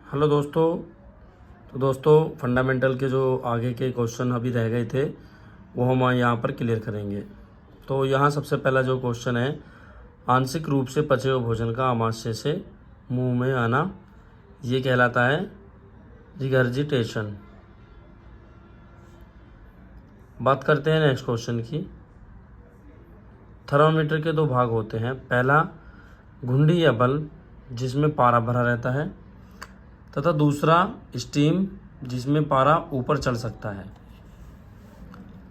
Hello दोस्तों। तो दोस्तों फंडामेंटल के जो आगे के क्वेश्चन अभी रह गए थे वो हम यहाँ पर क्लियर करेंगे। तो यहाँ सबसे पहला जो क्वेश्चन है, आंशिक रूप से पचे हुए भोजन का आमाशय से मुंह में आना, ये कहलाता है रिगर्जिटेशन। बात करते हैं नेक्स्ट क्वेश्चन की। थर्मामीटर के दो भाग होते हैं, पहला घुंडी या बल्ब जिसमें पारा भरा रहता है, तथा दूसरा स्टीम जिसमें पारा ऊपर चढ़ सकता है।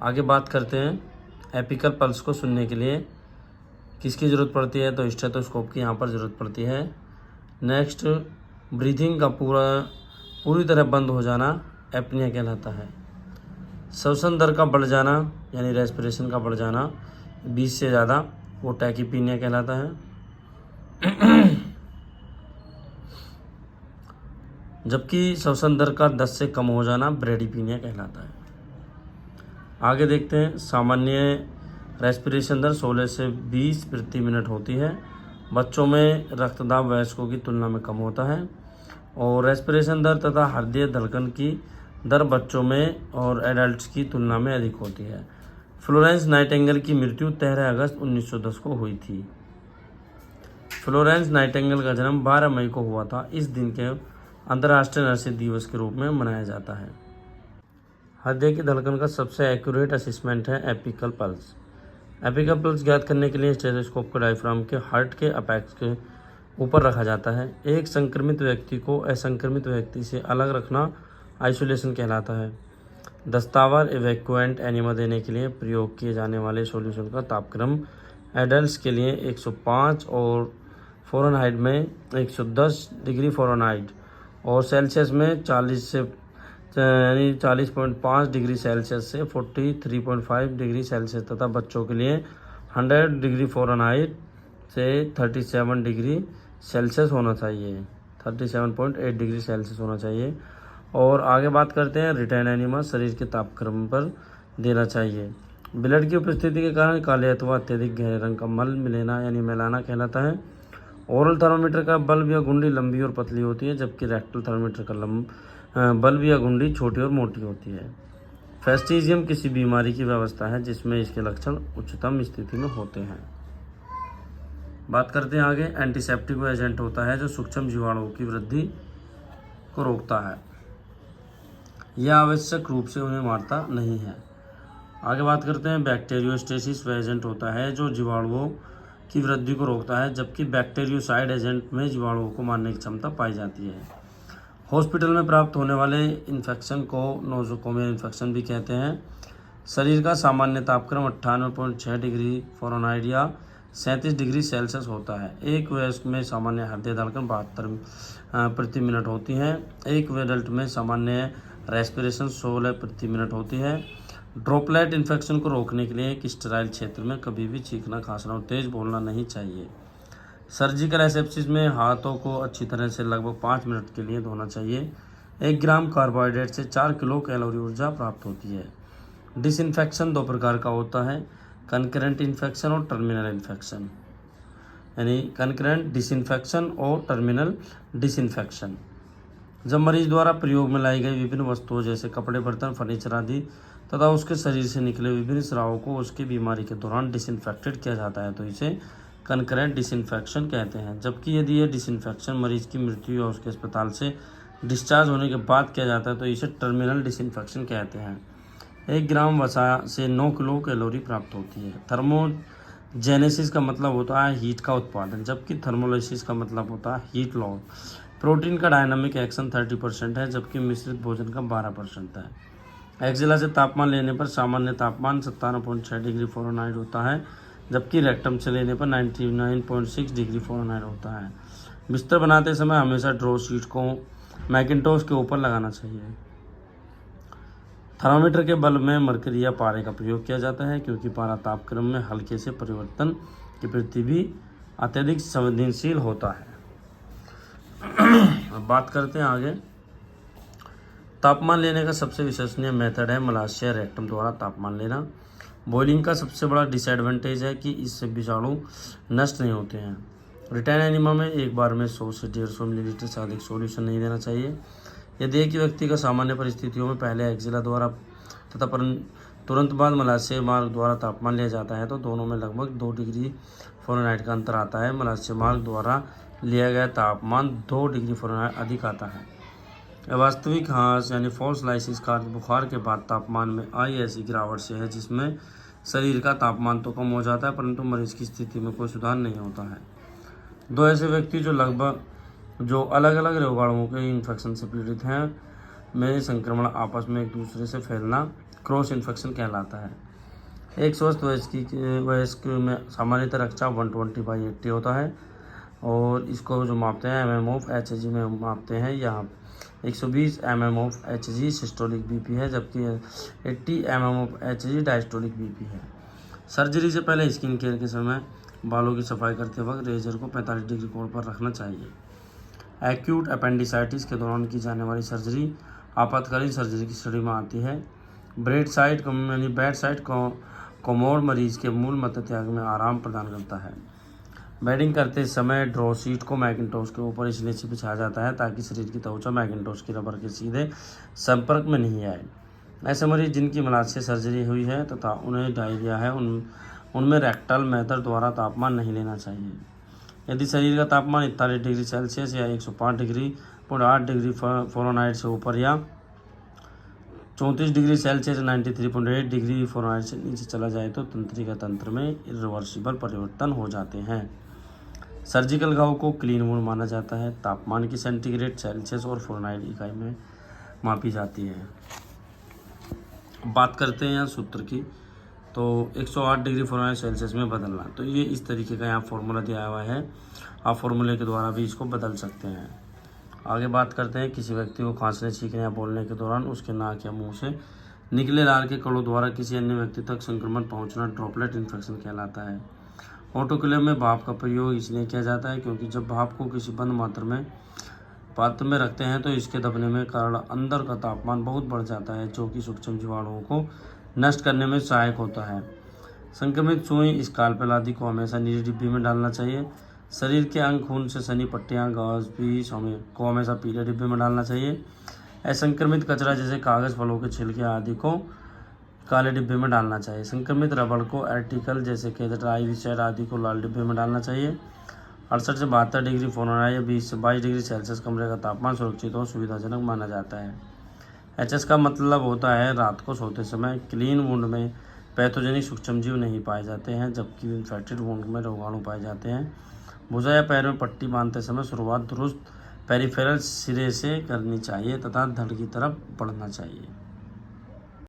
आगे बात करते हैं एपिकल पल्स को सुनने के लिए किसकी ज़रूरत पड़ती है, तो स्टेथोस्कोप की यहाँ पर ज़रूरत पड़ती है। नेक्स्ट, ब्रीथिंग का पूरी तरह बंद हो जाना एपनिया कहलाता है। श्वसन दर का बढ़ जाना यानी रेस्पिरेशन का बढ़ जाना 20 से ज़्यादा, वो टैकीपीनिया कहलाता है। जबकि श्वसन दर का 10 से कम हो जाना ब्रेडीपीनिया कहलाता है। आगे देखते हैं, सामान्य रेस्पिरेशन दर 16 से 20 प्रति मिनट होती है। बच्चों में रक्तदाब वयस्कों की तुलना में कम होता है। और रेस्पिरेशन दर तथा हृदय धड़कन की दर बच्चों में और एडल्ट्स की तुलना में अधिक होती है। फ्लोरेंस नाइटिंगेल की मृत्यु 13 अगस्त 1910 को हुई थी। फ्लोरेंस नाइटिंगेल का जन्म 12 मई को हुआ था। इस दिन के अंतर्राष्ट्रीय नर्सिंग दिवस के रूप में मनाया जाता है। हृदय की धड़कन का सबसे एक्यूरेट असेसमेंट है एपिकल पल्स। एपिकल पल्स ज्ञात करने के लिए स्टेथोस्कोप को डायफ्राम के हार्ट के अपेक्स के ऊपर रखा जाता है। एक संक्रमित व्यक्ति को असंक्रमित व्यक्ति से अलग रखना आइसोलेशन कहलाता है। दस्तावर इवैक्यूएंट एनिमा देने के लिए प्रयोग किए जाने वाले सॉल्यूशन का तापक्रम एडल्ट्स के लिए 105 और फ़ारेनहाइट में 110 डिग्री फ़ारेनहाइट और सेल्सियस में 40.5 डिग्री सेल्सियस से 43.5 डिग्री सेल्सियस तथा बच्चों के लिए 100 डिग्री फ़ारेनहाइट से 37 डिग्री सेल्सियस होना चाहिए, 37.8 डिग्री सेल्सियस होना चाहिए। और आगे बात करते हैं रिटेन एनिमा शरीर के तापक्रम पर देना चाहिए। ब्लड की उपस्थिति के कारण काले अथवा अत्यधिक गहरे रंग का मल मिलेना यानी मेलाना कहलाता है। ओरल थर्मामीटर का बल्ब या घुंडी लंबी और पतली होती है, जबकि रेक्टल थर्मामीटर का बल्ब या घुंडी छोटी और मोटी होती है। फेस्टिजियम किसी बीमारी की व्यवस्था है जिसमें इसके लक्षण उच्चतम स्थिति में होते हैं। बात करते हैं आगे, एंटीसेप्टिक वो एजेंट होता है जो सूक्ष्म जीवाणुओं की वृद्धि को रोकता है। यह आवश्यक रूप से उन्हें मारता नहीं है। आगे बात करते हैं, बैक्टीरियोस्टेसिस वह एजेंट होता है जो जीवाणुओं की वृद्धि को रोकता है, जबकि बैक्टीरियोसाइड एजेंट में जीवाणुओं को मारने की क्षमता पाई जाती है। हॉस्पिटल में प्राप्त होने वाले इन्फेक्शन को नोज़ोकोमियल इन्फेक्शन भी कहते हैं। शरीर का सामान्य तापक्रम 98.6 डिग्री फ़ारेनहाइट या 37 डिग्री सेल्सियस होता है। एक वयस्क में सामान्य हृदय धड़कन 72 प्रति मिनट होती है। एक एडल्ट में सामान्य रेस्पिरेशन 16 प्रति मिनट होती है। ड्रॉपलेट इन्फेक्शन को रोकने के लिए एक स्टेराइल क्षेत्र में कभी भी चीखना, खांसना और तेज बोलना नहीं चाहिए। सर्जिकल एसेप्सिस में हाथों को अच्छी तरह से लगभग 5 मिनट के लिए धोना चाहिए। 1 ग्राम कार्बोहाइड्रेट से 4 किलो कैलोरी ऊर्जा प्राप्त होती है। डिसइंफेक्शन 2 प्रकार का होता है, कंकरेंट इन्फेक्शन और टर्मिनल इन्फेक्शन, यानी कंकरेंट डिसइंफेक्शन और टर्मिनल डिसइंफेक्शन। जब मरीज द्वारा प्रयोग में लाई गई विभिन्न वस्तुओं जैसे कपड़े, बर्तन, फर्नीचर आदि तथा उसके शरीर से निकले विभिन्न स्रावों को उसकी बीमारी के दौरान डिसइंफेक्टेड किया जाता है तो इसे कंकरेंट डिसइंफेक्शन कहते हैं। जबकि यदि यह डिसइंफेक्शन मरीज की मृत्यु या उसके अस्पताल से डिस्चार्ज होने के बाद किया जाता है तो इसे टर्मिनल डिसइंफेक्शन कहते हैं। 1 ग्राम वसा से 9 किलो कैलोरी प्राप्त होती है। थर्मोजेनेसिस का मतलब होता है हीट का उत्पादन, जबकि थर्मोलाइसिस का मतलब होता है हीट लॉस। प्रोटीन का डायनामिक एक्शन 30% है, जबकि मिश्रित भोजन का 12% है। एक्जिला से तापमान लेने पर सामान्य तापमान 57.6 डिग्री फ़ारेनहाइट होता है, जबकि रेक्टम से लेने पर 99.6 डिग्री फ़ारेनहाइट होता है। बिस्तर बनाते समय हमेशा ड्रॉ शीट को मैकिंटोश के ऊपर लगाना चाहिए। थर्मामीटर के बल्ब में मरकरी या पारे का प्रयोग किया जाता है क्योंकि पारा तापक्रम में हल्के से परिवर्तन के प्रति भी अत्यधिक संवेदनशील होता है। अब बात करते हैं आगे, तापमान लेने का सबसे विश्वसनीय मेथड है मलाशय रेक्टम द्वारा तापमान लेना। बॉइलिंग का सबसे बड़ा डिसएडवांटेज है कि इससे विषाणु नष्ट नहीं होते हैं। रिटेन एनिमा में एक बार में 100 से 150 मिलीलीटर से अधिक सॉल्यूशन नहीं देना चाहिए। यदि एक ही व्यक्ति का सामान्य परिस्थितियों में पहले एक्जिला द्वारा तथा तुरंत बाद मलाशय मार्ग द्वारा तापमान लिया जाता है तो दोनों में लगभग 2 डिग्री फ़ारेनहाइट का अंतर आता है। मलाशय मार्ग द्वारा लिया गया तापमान 2 डिग्री फ़ारेनहाइट अधिक आता है। वास्तविक हाँस यानी फॉल्स लाइसिस का बुखार के बाद तापमान में आई ऐसी गिरावट से है जिसमें शरीर का तापमान तो कम हो जाता है परंतु मरीज की स्थिति में कोई सुधार नहीं होता है। दो ऐसे व्यक्ति जो अलग अलग रोगाणुओं के इन्फेक्शन से पीड़ित हैं में संक्रमण आपस में एक दूसरे से फैलना क्रॉस इन्फेक्शन कहलाता है। एक स्वस्थ वयस्क में सामान्यतः रक्तचाप 120/80 होता है और इसको जो मापते हैं mmHg में मापते हैं। यहाँ 120 mmHg सिस्टोलिक बीपी है जबकि 80 mmHg डायस्टोलिक बीपी है। सर्जरी से पहले स्किन केयर के समय बालों की सफाई करते वक्त रेजर को 45 डिग्री कोण पर रखना चाहिए। एक्यूट अपेंडिसाइटिस के दौरान की जाने वाली सर्जरी आपातकालीन सर्जरी की श्रेणी में आती है। बेड साइड कोमोड मरीज के मूल मध्य त्याग में आराम प्रदान करता है। बेडिंग करते समय ड्रॉ सीट को मैकिन्टोश के ऊपर इसलिए से बिछाया जाता है ताकि शरीर की त्वचा मैकिन्टोश की रबर के सीधे संपर्क में नहीं आए। ऐसे मरीज जिनकी मलाशय सर्जरी हुई है तथा उन्हें डायरिया है उनमें रेक्टल मेथड द्वारा तापमान नहीं लेना चाहिए। यदि शरीर का तापमान 41 डिग्री सेल्सियस या 105 डिग्री 8 डिग्री फ़ारेनहाइट से ऊपर या 34 डिग्री सेल्सियस 93.8 डिग्री फ़ारेनहाइट से नीचे चला जाए तो तंत्रिका तंत्र में इरिवर्सिबल परिवर्तन हो जाते हैं। सर्जिकल घाव को क्लीन वुंड माना जाता है। तापमान की सेंटीग्रेड, सेल्सियस और फ़ारेनहाइट इकाई में मापी जाती है। बात करते हैं यहाँ सूत्र की, तो 108 डिग्री फ़ारेनहाइट सेल्सियस में बदलना, तो ये इस तरीके का यहाँ फॉर्मूला दिया हुआ है। आप फॉर्मूले के द्वारा भी इसको बदल सकते हैं। आगे बात करते हैं, किसी व्यक्ति को खांसने, छींकने या बोलने के दौरान उसके नाक या मुंह से निकले लार के कणों द्वारा किसी अन्य व्यक्ति तक संक्रमण पहुंचना ड्रॉपलेट इन्फेक्शन कहलाता है। ऑटोक्लेव में भाप का प्रयोग इसलिए किया जाता है क्योंकि जब भाप को किसी बंद पात्र में रखते हैं तो इसके दबने में कारण अंदर का तापमान बहुत बढ़ जाता है जो कि सूक्ष्म जीवाणुओं को नष्ट करने में सहायक होता है। संक्रमित सुई, स्काल्पेल आदि को हमेशा नीली डिब्बी में डालना चाहिए। शरीर के अंग, खून से सनी पट्टियाँ, गैस भी को हमेशा पीले डिब्बे में डालना चाहिए। असंक्रमित कचरा जैसे कागज़, फलों के छिलके आदि को काले डिब्बे में डालना चाहिए। संक्रमित रबड़ को आर्टिकल जैसे कैथेटर, आईवी सेट आदि को लाल डिब्बे में डालना चाहिए। 68 से 72 डिग्री फ़ारेनहाइट या 20 से 22 डिग्री सेल्सियस कमरे का तापमान सुरक्षित और सुविधाजनक माना जाता है। HS का मतलब होता है रात को सोते समय क्लीन वुंड में पैथोजेनिक सूक्ष्मजीव नहीं पाए जाते हैं जबकि इन्फेक्टेड वुंड में रोगाणु पाए जाते हैं। भुजा या पैर में पट्टी बांधते समय शुरुआत दुरुस्त पेरिफेरल सिरे से करनी चाहिए तथा धड़ की तरफ बढ़ना चाहिए।